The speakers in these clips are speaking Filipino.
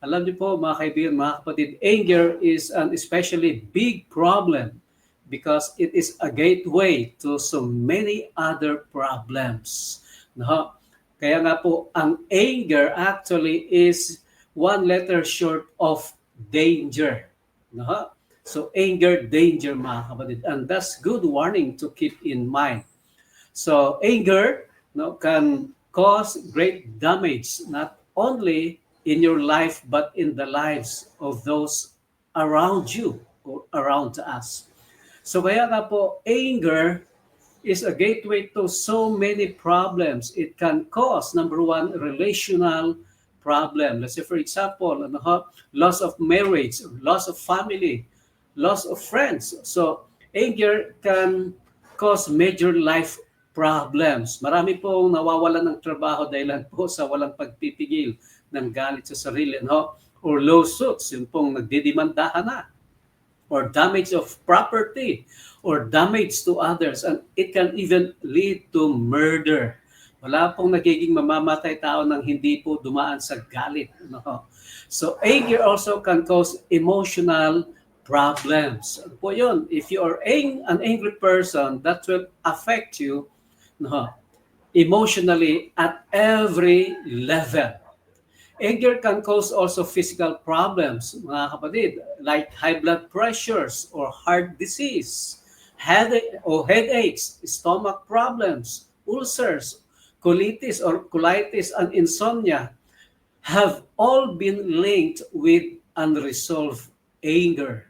Alam niyo po mga kaibigan, mga kapatid, anger is an especially big problem because it is a gateway to so many other problems. No? Kaya nga po, ang anger actually is one letter short of danger. No? So anger, danger mga kapatid. And that's good warning to keep in mind. So anger can cause great damage not only in your life but in the lives of those around you or around us. So kaya nga po, anger is a gateway to so many problems. It can cause, number one, relational problem. Let's say, for example, loss of marriage, loss of family, loss of friends. So, anger can cause major life problems. Marami pong nawawalan ng trabaho dahil po sa walang pagpipigil ng galit sa sarili, or lawsuits, yung pong nagdidemandahan na, or damage of property, or damage to others, and it can even lead to murder. Wala pong nagiging mamamatay tao nang hindi po dumaan sa galit. So anger also can cause emotional problems. Ano po yun? If you are an angry person, that will affect you emotionally at every level. Anger can cause also physical problems, mga kapatid, like high blood pressures or heart disease, headaches, stomach problems, ulcers, colitis, and insomnia have all been linked with unresolved anger.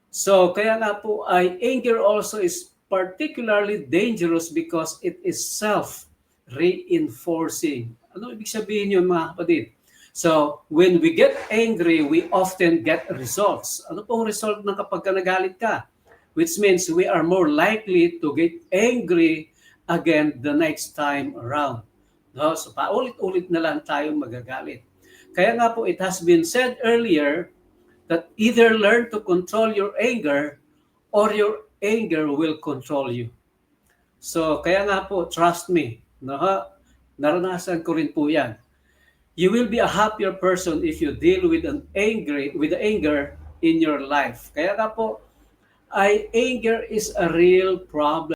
So kaya nga po ay anger also is particularly dangerous because it is self-reinforcing. Ano ibig sabihin yun mga kapatid? So when we get angry, we often get results. Ano pong result ng kapag nagalit ka? Which means we are more likely to get angry again the next time around. No? So paulit-ulit na lang tayong magagalit. Kaya nga po it has been said earlier that either learn to control your anger or your anger will control you. So, kaya nga po, trust me, naranasan ko rin po yan. You will be a happier person if you deal with the anger in your life. Kaya nga po, anger is a real problem.